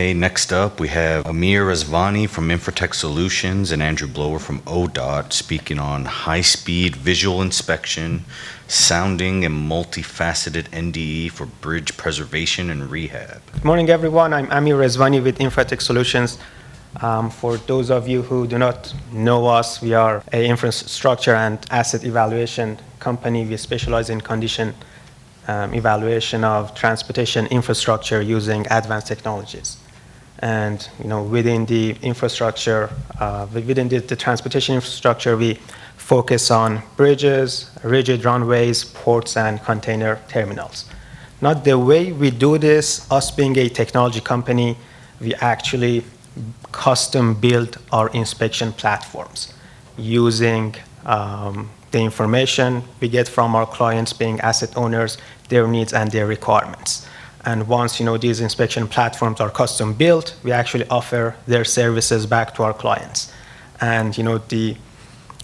Hey, next up, we have Amir Rezvani from lnfratek Solutions and Andrew Blower from ODOT speaking on high-speed visual inspection, sounding, and multi-faceted NDE for bridge preservation and rehab. Good morning, everyone. I'm Amir Rezvani with lnfratek Solutions. For those of you who do not know us, we are an infrastructure and asset evaluation company. We specialize in condition evaluation of transportation infrastructure using advanced technologies. And within the infrastructure, within the transportation infrastructure, we focus on bridges, rigid runways, ports, and container terminals. Now, the way we do this, us being a technology company, we actually custom build our inspection platforms using the information we get from our clients being asset owners, their needs and their requirements. And once these inspection platforms are custom built, we actually offer their services back to our clients. And the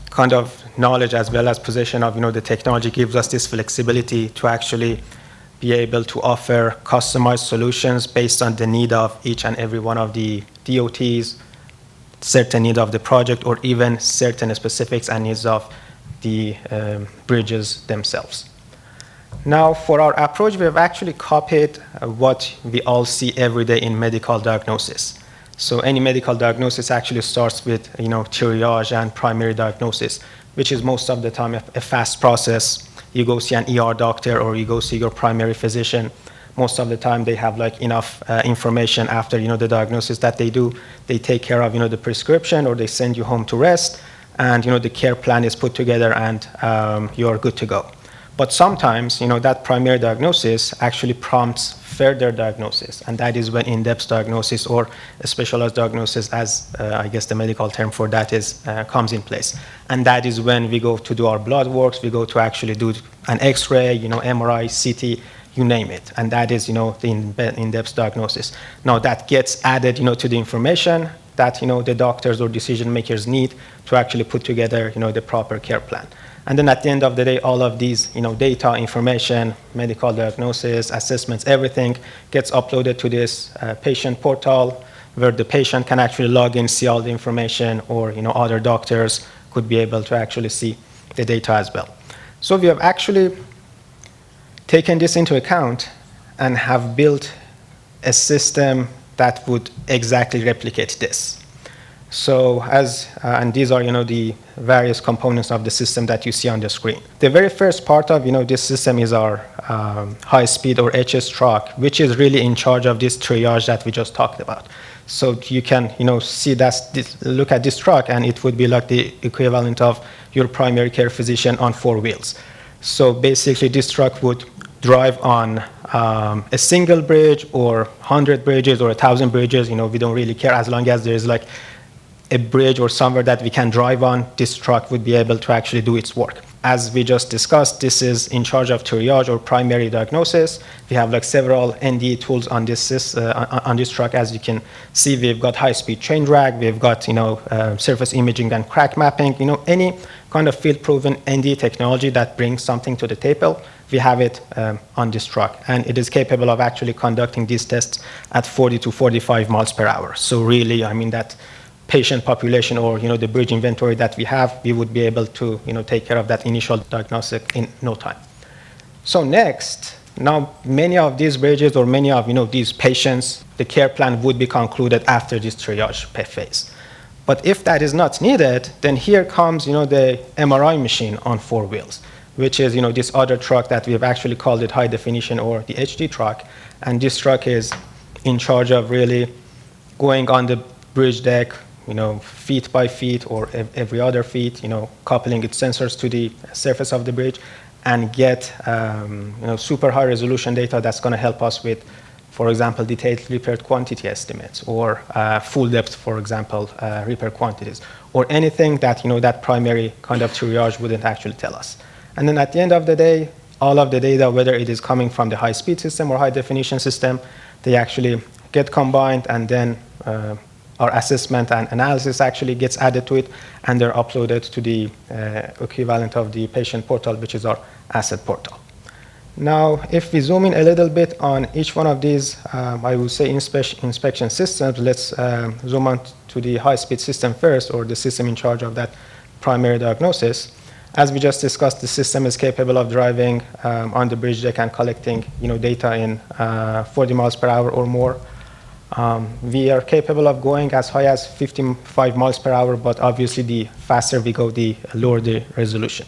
kind of knowledge as well as position of the technology gives us this flexibility to actually be able to offer customized solutions based on the need of each and every one of the DOTs, certain need of the project, or even certain specifics and needs of the bridges themselves. Now, for our approach, we have actually copied what we all see every day in medical diagnosis. So any medical diagnosis actually starts with triage and primary diagnosis, which is most of the time a fast process. You go see an ER doctor or you go see your primary physician. Most of the time they have enough information after the diagnosis that they do. They take care of the prescription or they send you home to rest, and the care plan is put together and you're good to go. But sometimes, that primary diagnosis actually prompts further diagnosis, and that is when in-depth diagnosis or a specialized diagnosis, as I guess the medical term for that is, comes in place. And that is when we go to do our blood works, we go to actually do an X-ray, MRI, CT, you name it, and that is, the in-depth diagnosis. Now that gets added, to the information that, the doctors or decision makers need to actually put together, the proper care plan. And then at the end of the day, all of these, data, information, medical diagnosis, assessments, everything gets uploaded to this patient portal where the patient can actually log in, see all the information, or other doctors could be able to actually see the data as well. So we have actually taken this into account and have built a system that would exactly replicate this. So and these are the various components of the system that you see on the screen. The very first part of this system is our high speed or HS truck, which is really in charge of this triage that we just talked about. So you can see that look at this truck and it would be like the equivalent of your primary care physician on 4 wheels. So basically this truck would drive on a single bridge or 100 bridges or 1,000 bridges. We don't really care as long as there is a bridge or somewhere that we can drive on, this truck would be able to actually do its work. As we just discussed, this is in charge of triage or primary diagnosis. We have several NDE tools on this truck. As you can see, we've got high-speed chain drag, we've got surface imaging and crack mapping, any kind of field-proven NDE technology that brings something to the table. We have it on this truck, and it is capable of actually conducting these tests at 40 to 45 miles per hour. So really, that patient population or the bridge inventory that we have, we would be able to take care of that initial diagnostic in no time. So next, now many of these bridges or many of these patients, the care plan would be concluded after this triage phase. But if that is not needed, then here comes the MRI machine on 4 wheels, which is this other truck that we have actually called it high definition or the HD truck. And this truck is in charge of really going on the bridge deck, feet by feet or every other feet, coupling its sensors to the surface of the bridge and get super high resolution data that's going to help us with, for example, detailed repair quantity estimates or full depth, for example, repair quantities, or anything that that primary kind of triage wouldn't actually tell us. And then at the end of the day, all of the data, whether it is coming from the high-speed system or high-definition system, they actually get combined, and then our assessment and analysis actually gets added to it, and they're uploaded to the equivalent of the patient portal, which is our asset portal. Now, if we zoom in a little bit on each one of these, I would say inspection systems, let's zoom on to the high-speed system first, or the system in charge of that primary diagnosis. As we just discussed, the system is capable of driving on the bridge deck and collecting data in 40 miles per hour or more. We are capable of going as high as 55 miles per hour, but obviously the faster we go, the lower the resolution.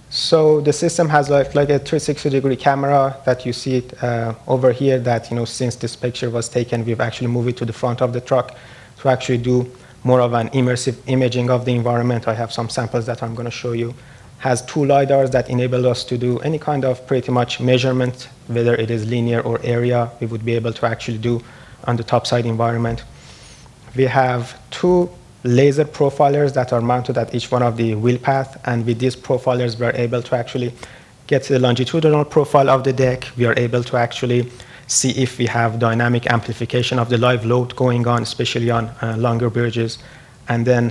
So the system has like a 360-degree camera that you see it over here that, since this picture was taken, we've actually moved it to the front of the truck to actually do more of an immersive imaging of the environment. I have some samples that I'm going to show you. Has 2 LiDARs that enable us to do any kind of pretty much measurement, whether it is linear or area, we would be able to actually do on the topside environment. We have 2 laser profilers that are mounted at each one of the wheel path, and with these profilers we are able to actually get the longitudinal profile of the deck. We are able to actually see if we have dynamic amplification of the live load going on, especially on longer bridges, and then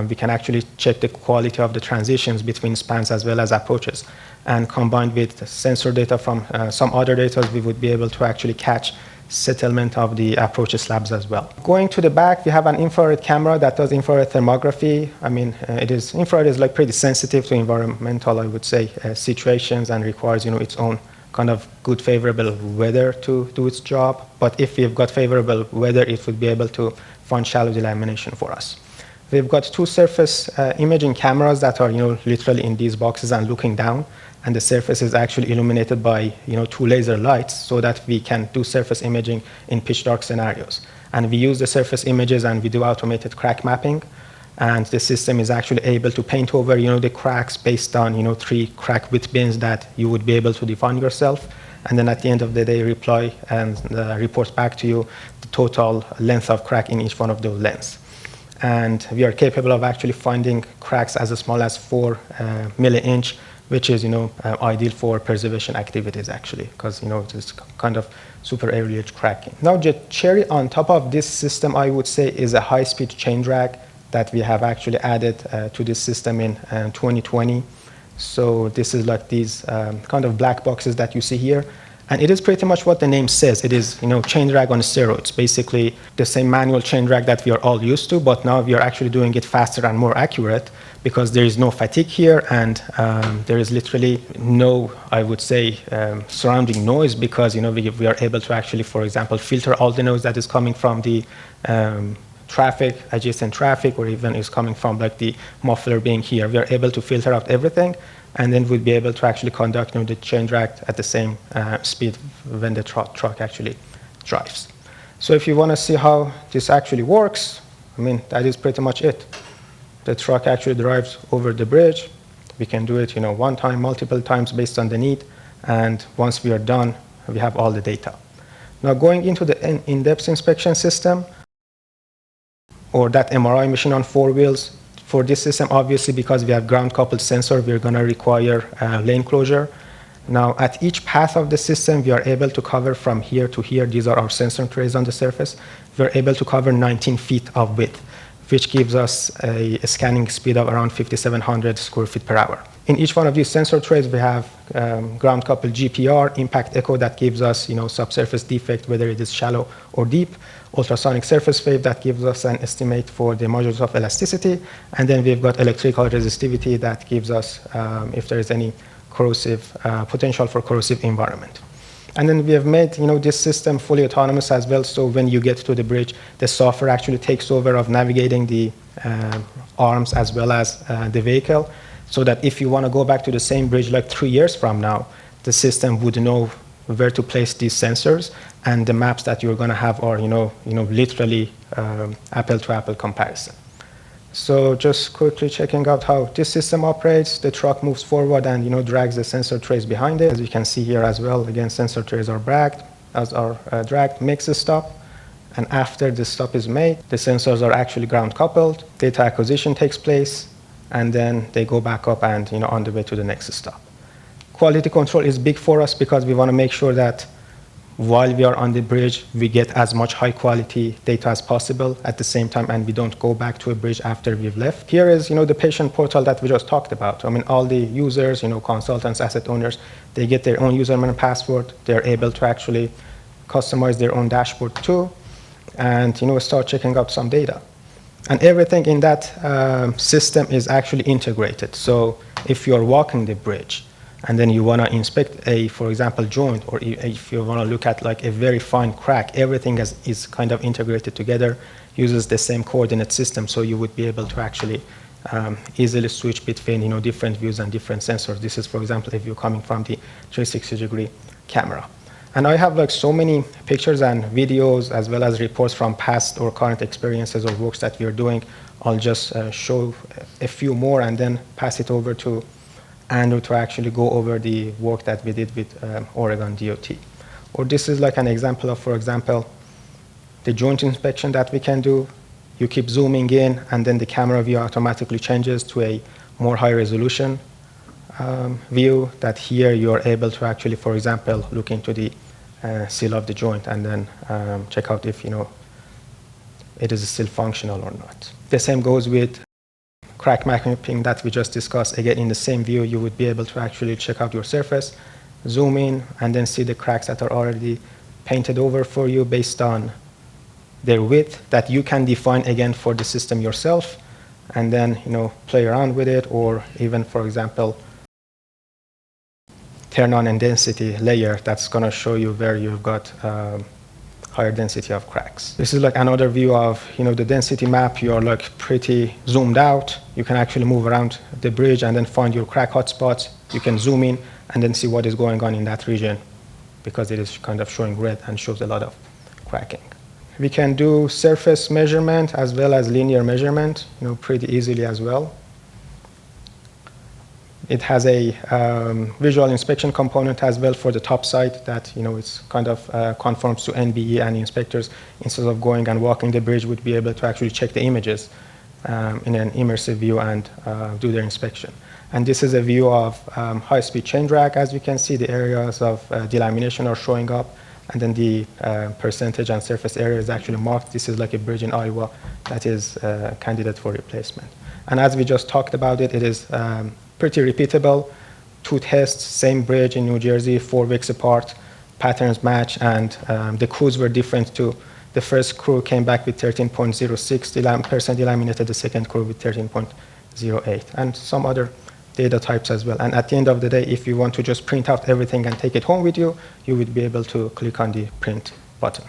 we can actually check the quality of the transitions between spans as well as approaches, and combined with sensor data from some other data, we would be able to actually catch settlement of the approach slabs as well. Going to the back, we have an infrared camera that does infrared thermography. I mean, infrared is like pretty sensitive to environmental, I would say, situations, and requires its own kind of good favorable weather to do its job. But if we've got favorable weather, it would be able to find shallow delamination for us. We've got 2 surface imaging cameras that are literally in these boxes and looking down, and the surface is actually illuminated by 2 laser lights so that we can do surface imaging in pitch dark scenarios. And we use the surface images and we do automated crack mapping, and the system is actually able to paint over the cracks based on 3 crack width bins that you would be able to define yourself, and then at the end of the day reply and report back to you the total length of crack in each one of those lengths. And we are capable of actually finding cracks as small as 4 milli-inch, which is ideal for preservation activities actually, because it's kind of super early cracking. Now the cherry on top of this system, I would say, is a high-speed chain drag that we have actually added to this system in 2020. So this is like these kind of black boxes that you see here. And it is pretty much what the name says. It is, chain drag on steroids. Basically, the same manual chain drag that we are all used to, but now we are actually doing it faster and more accurate because there is no fatigue here, and there is literally no, I would say, surrounding noise, because we are able to actually, for example, filter all the noise that is coming from the traffic, adjacent traffic, or even is coming from like the muffler being here. We are able to filter out everything, and then we'd be able to actually conduct the chain drag at the same speed when the truck actually drives. So if you want to see how this actually works, I mean, that is pretty much it. The truck actually drives over the bridge. We can do it, one time, multiple times based on the need, and once we are done, we have all the data. Now going into the in-depth inspection system, or that MRI machine on 4 wheels, for this system, obviously, because we have ground-coupled sensor, we're going to require lane closure. Now, at each path of the system, we are able to cover from here to here. These are our sensor trays on the surface. We're able to cover 19 feet of width, which gives us a scanning speed of around 5,700 square feet per hour. In each one of these sensor trays, we have ground-coupled GPR, impact echo that gives us, subsurface defect, whether it is shallow or deep, ultrasonic surface wave that gives us an estimate for the modulus of elasticity, and then we've got electrical resistivity that gives us if there is any corrosive potential for corrosive environment. And then we have made this system fully autonomous as well, so when you get to the bridge, the software actually takes over of navigating the arms as well as the vehicle, so that if you want to go back to the same bridge like 3 years from now, the system would know where to place these sensors, and the maps that you're going to have are literally apple-to-apple comparison. So just quickly checking out how this system operates. The truck moves forward and drags the sensor trays behind it. As you can see here as well, again, sensor trays are dragged, makes a stop, and after the stop is made, the sensors are actually ground coupled, data acquisition takes place, and then they go back up and on the way to the next stop. Quality control is big for us because we want to make sure that while we are on the bridge, we get as much high quality data as possible at the same time, and we don't go back to a bridge after we've left. Here is, the patient portal that we just talked about. I mean, all the users, consultants, asset owners, they get their own username and password. They're able to actually customize their own dashboard too, and, start checking out some data. And everything in that system is actually integrated. So if you're walking the bridge, and then you want to inspect for example, joint, or if you want to look at like a very fine crack, everything is kind of integrated together, uses the same coordinate system, so you would be able to actually easily switch between different views and different sensors. This is, for example, a view coming from the 360-degree camera. And I have like so many pictures and videos, as well as reports from past or current experiences or works that we are doing. I'll just show a few more and then pass it over to Andrew to actually go over the work that we did with Oregon DOT. Or this is like an example of, for example, the joint inspection that we can do. You keep zooming in, and then the camera view automatically changes to a more high resolution view, that here you're able to actually, for example, look into the seal of the joint and then check out if it is still functional or not. The same goes with crack mapping that we just discussed. Again, in the same view, you would be able to actually check out your surface, zoom in, and then see the cracks that are already painted over for you based on their width that you can define again for the system yourself, and then play around with it, or even, for example, turn on a density layer that's going to show you where you've got higher density of cracks. This is like another view of the density map. You're like pretty zoomed out. You can actually move around the bridge and then find your crack hotspots. You can zoom in and then see what is going on in that region, because it is kind of showing red and shows a lot of cracking. We can do surface measurement as well as linear measurement, pretty easily as well. It has a visual inspection component as well for the top side that it's kind of conforms to NBE, and inspectors, instead of going and walking the bridge, would be able to actually check the images in an immersive view and do their inspection. And this is a view of high-speed chain drag. As you can see, the areas of delamination are showing up, and then the percentage and surface area is actually marked. This is like a bridge in Iowa that is a candidate for replacement. And as we just talked about it, it is pretty repeatable. 2 tests, same bridge in New Jersey, 4 weeks apart, patterns match, and the crews were different too. The first crew came back with 13.06% delaminated, the second crew with 13.08, and some other data types as well. And at the end of the day, if you want to just print out everything and take it home with you, you would be able to click on the print button.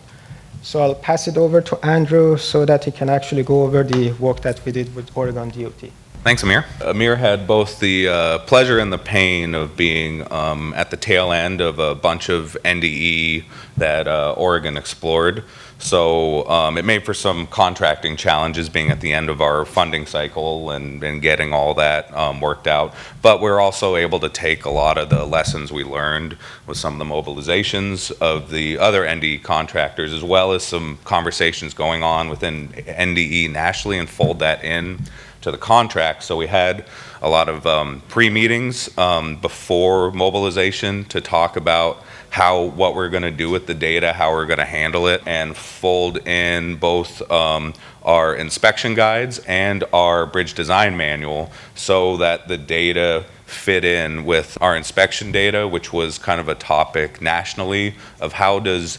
So I'll pass it over to Andrew so that he can actually go over the work that we did with Oregon DOT. Thanks, Amir. Amir had both the pleasure and the pain of being at the tail end of a bunch of NDE that Oregon explored. So it made for some contracting challenges being at the end of our funding cycle and getting all that worked out. But we're also able to take a lot of the lessons we learned with some of the mobilizations of the other NDE contractors, as well as some conversations going on within NDE nationally, and fold that in to the contract. So we had a lot of pre-meetings before mobilization to talk about what we're going to do with the data, how we're going to handle it, and fold in both our inspection guides and our bridge design manual so that the data fit in with our inspection data, which was kind of a topic nationally of how do these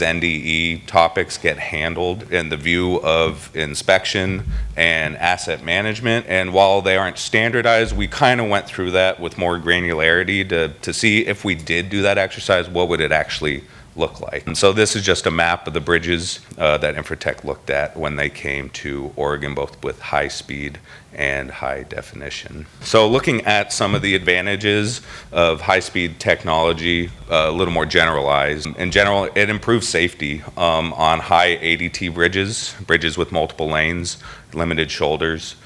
NDE topics get handled in the view of inspection and asset management. And while they aren't standardized, we kind of went through that with more granularity to see if we did do that exercise, what would it actually look like. And so this is just a map of the bridges that Infratek looked at when they came to Oregon, both with high speed and high definition. So looking at some of the advantages of high speed technology, a little more generalized. In general, it improves safety on high ADT bridges with multiple lanes, limited shoulders,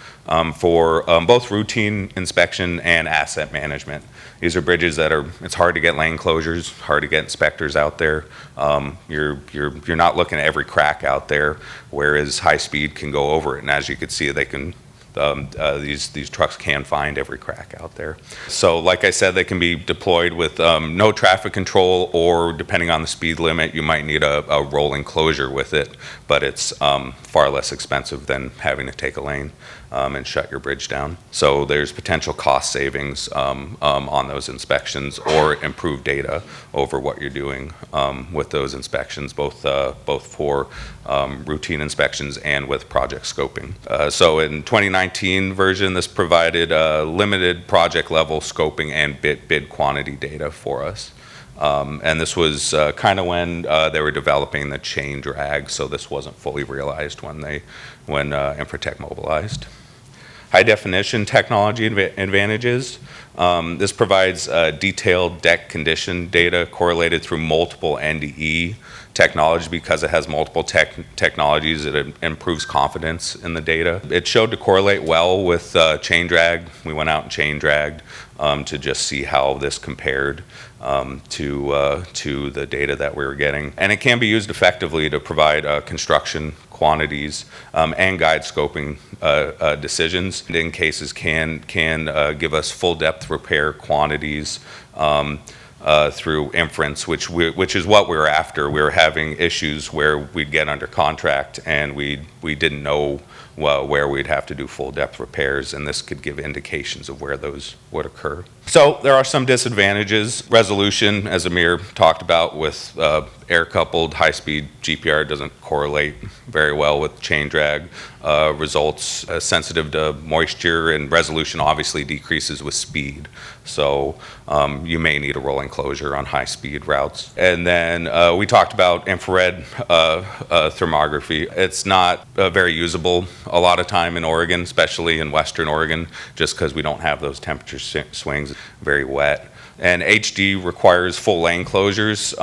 for both routine inspection and asset management. These are bridges that it's hard to get lane closures, hard to get inspectors out there. You're not looking at every crack out there, whereas high speed can go over it. And as you can see, they can these trucks can find every crack out there. So like I said, they can be deployed with no traffic control, or depending on the speed limit, you might need a rolling closure with it, but it's far less expensive than having to take a lane and shut your bridge down. So there's potential cost savings on those inspections, or improved data over what you're doing with those inspections, both for routine inspections and with project scoping. So in 2019 version, this provided limited project level scoping and bid quantity data for us. And this was kind of when they were developing the chain drag, so this wasn't fully realized when Infratek mobilized. High definition technology advantages. This provides detailed deck condition data correlated through multiple NDE technology. Because it has multiple technologies, it improves confidence in the data. It showed to correlate well with chain drag. We went out and chain dragged to just see how this compared to the data that we were getting. And it can be used effectively to provide construction quantities and guide scoping decisions. And in cases can give us full depth repair quantities through inference, which is what we were after. We were having issues where we'd get under contract and we didn't know where we'd have to do full depth repairs, and this could give indications of where those would occur. So there are some disadvantages. Resolution, as Amir talked about, with air-coupled high-speed GPR doesn't correlate very well with chain drag. Results sensitive to moisture, and resolution obviously decreases with speed. So you may need a rolling closure on high-speed routes. And then we talked about infrared thermography. It's not very usable a lot of time in Oregon, especially in Western Oregon, just because we don't have those temperature swings. Very wet. And HD requires full lane closures.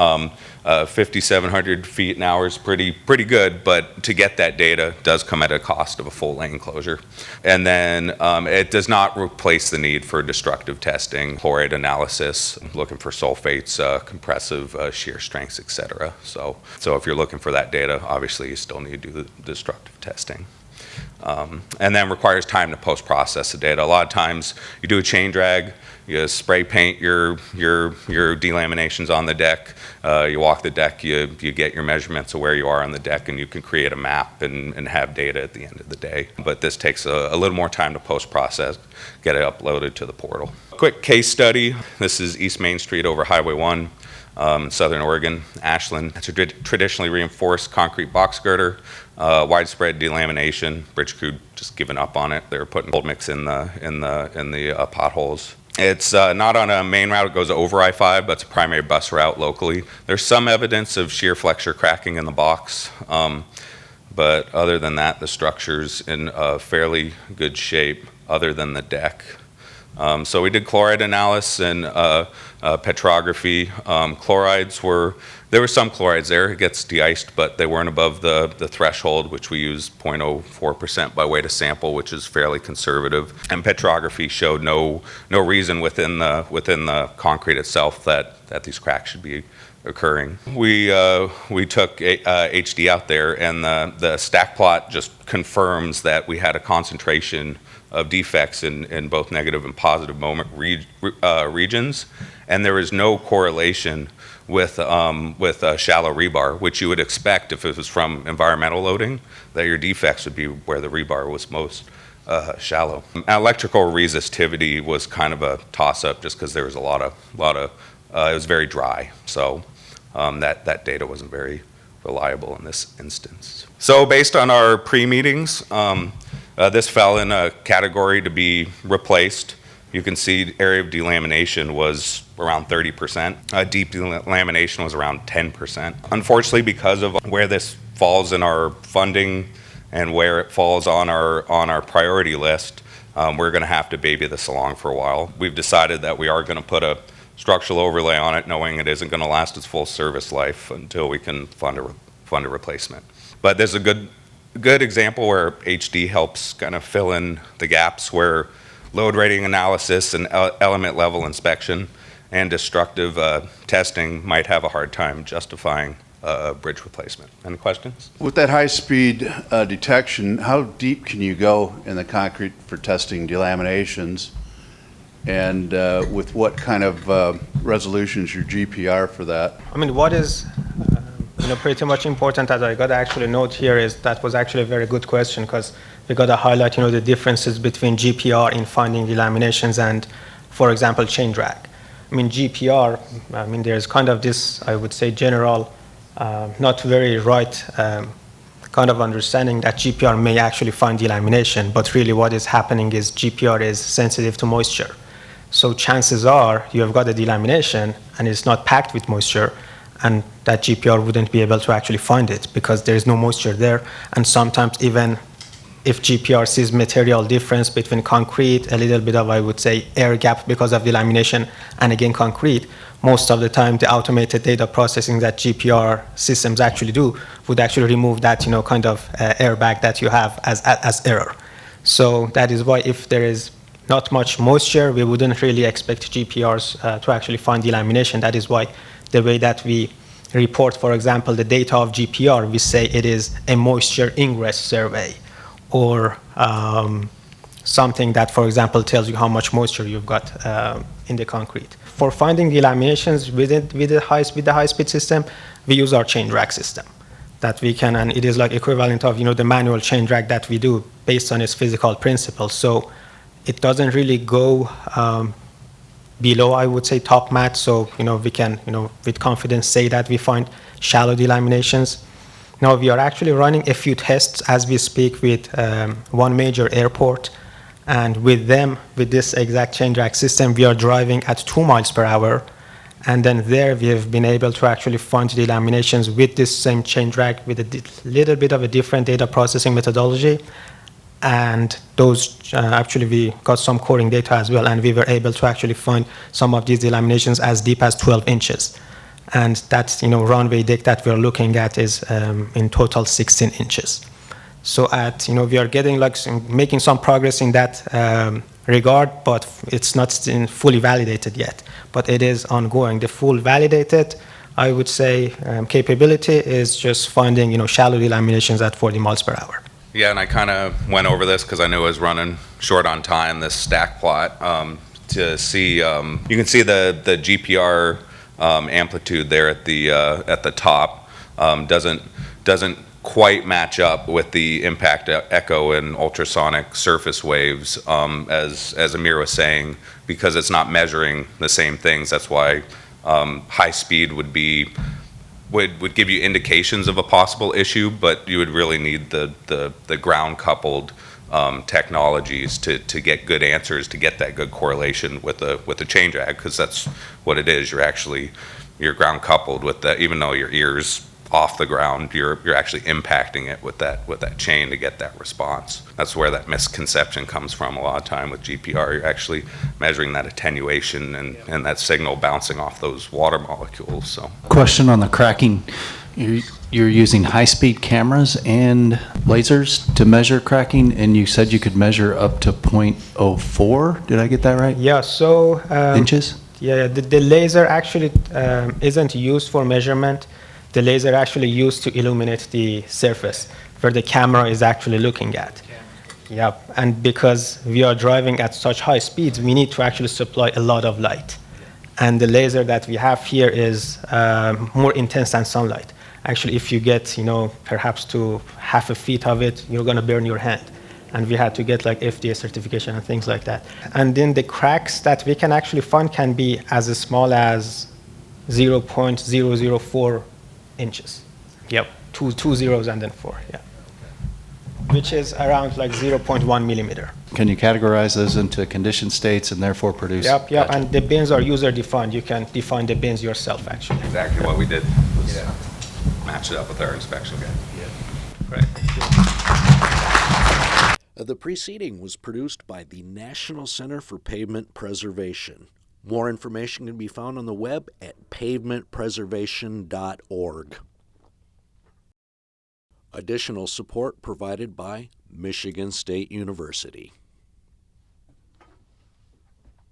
5,700 feet an hour is pretty good, but to get that data does come at a cost of a full lane closure. And then it does not replace the need for destructive testing, chloride analysis, looking for sulfates, compressive shear strengths, etc. So if you're looking for that data, obviously you still need to do the destructive testing. And then requires time to post-process the data. A lot of times you do a chain drag, you spray paint your delaminations on the deck, you walk the deck, you get your measurements of where you are on the deck, and you can create a map and have data at the end of the day. But this takes a little more time to post-process, get it uploaded to the portal. Quick case study. This is East Main Street over Highway 1. Southern Oregon, Ashland. It's a traditionally reinforced concrete box girder, widespread delamination. Bridge crew just given up on it. They were putting cold mix in the potholes. It's not on a main route. It goes over I-5, but it's a primary bus route locally. There's some evidence of shear flexure cracking in the box, but other than that, the structure's in fairly good shape, other than the deck. So we did chloride analysis and petrography. There were some chlorides there. It gets de-iced, but they weren't above the threshold, which we use 0.04% by weight of sample, which is fairly conservative. And petrography showed no reason within the concrete itself that these cracks should be occurring. We took HD out there, and the stack plot just confirms that we had a concentration of defects in both negative and positive moment regions, and there is no correlation with shallow rebar, which you would expect if it was from environmental loading, that your defects would be where the rebar was most shallow. Electrical resistivity was kind of a toss-up, just because there was a lot of it was very dry, so that data wasn't very reliable in this instance. So based on our pre-meetings, this fell in a category to be replaced. You can see area of delamination was around 30%. Deep delamination was around 10%. Unfortunately, because of where this falls in our funding and where it falls on our priority list, we're going to have to baby this along for a while. We've decided that we are going to put a structural overlay on it, knowing it isn't going to last its full service life until we can fund a replacement. But there's a good example where HD helps kind of fill in the gaps where load rating analysis and element level inspection and destructive testing might have a hard time justifying bridge replacement. Any questions? With that high-speed detection, how deep can you go in the concrete for testing delaminations? And with what kind of resolution is your GPR for that? I mean, what is pretty much important that I got to actually note here is that was actually a very good question, because we got to highlight the differences between GPR in finding delaminations and, for example, chain drag. I mean, GPR, there's kind of this, I would say, general, not very right kind of understanding that GPR may actually find delamination, but really what is happening is GPR is sensitive to moisture. So chances are you have got a delamination and it's not packed with moisture, and that GPR wouldn't be able to actually find it because there is no moisture there. And sometimes even if GPR sees material difference between concrete, a little bit of, I would say, air gap because of delamination, and again concrete, most of the time the automated data processing that GPR systems actually do would actually remove that kind of airbag that you have as error. So that is why if there is not much moisture, we wouldn't really expect GPRs to actually find delamination. That is why the way that we report, for example, the data of GPR, we say it is a moisture ingress survey, or something that, for example, tells you how much moisture you've got in the concrete. For finding delaminations with the high-speed system, we use our chain drag system that we can, and it is like equivalent of the manual chain drag that we do based on its physical principles. So it doesn't really go below, I would say, top mat. So we can with confidence say that we find shallow delaminations. Now we are actually running a few tests as we speak with one major airport, and with this exact chain drag system, we are driving at 2 miles per hour, and then there we have been able to actually find delaminations with this same chain drag with a little bit of a different data processing methodology. And those actually we got some coring data as well, and we were able to actually find some of these delaminations as deep as 12 inches. And that runway deck that we're looking at is in total 16 inches. So we are getting making some progress in that regard, but it's not fully validated yet. But it is ongoing. The full validated, I would say, capability is just finding shallow delaminations at 40 miles per hour. Yeah, and I kind of went over this because I knew I was running short on time, this stack plot, to see, you can see the GPR amplitude there at the top doesn't quite match up with the impact echo and ultrasonic surface waves, as Amir was saying, because it's not measuring the same things. That's why high speed would give you indications of a possible issue, but you would really need the ground coupled technologies to get good answers, to get that good correlation with the chain drag, because that's what it is. You're ground coupled with that, even though your ear's off the ground, you're actually impacting it with that chain to get that response. That's where that misconception comes from a lot of time with GPR. You're actually measuring that attenuation and that signal bouncing off those water molecules. So, question on the cracking. You're using high-speed cameras and lasers to measure cracking, and you said you could measure up to 0.04. Did I get that right? Yeah. So inches. Yeah. The laser actually isn't used for measurement. The laser actually used to illuminate the surface where the camera is actually looking at. Yeah, and because we are driving at such high speeds, we need to actually supply a lot of light. And the laser that we have here is more intense than sunlight. Actually, if you get, perhaps to half a feet of it, you're going to burn your hand. And we had to get FDA certification and things like that. And then the cracks that we can actually find can be as small as 0.004 inches. Yep, two zeros and then 4, yeah. Which is around 0.1 millimeter. Can you categorize those into condition states and therefore produce? Yep, and the bins are user defined. You can define the bins yourself, actually. exactly what we did was match it up with our inspection guide. Right. The preceding was produced by the National Center for Pavement Preservation. More information can be found on the web at pavementpreservation.org. Additional support provided by Michigan State University.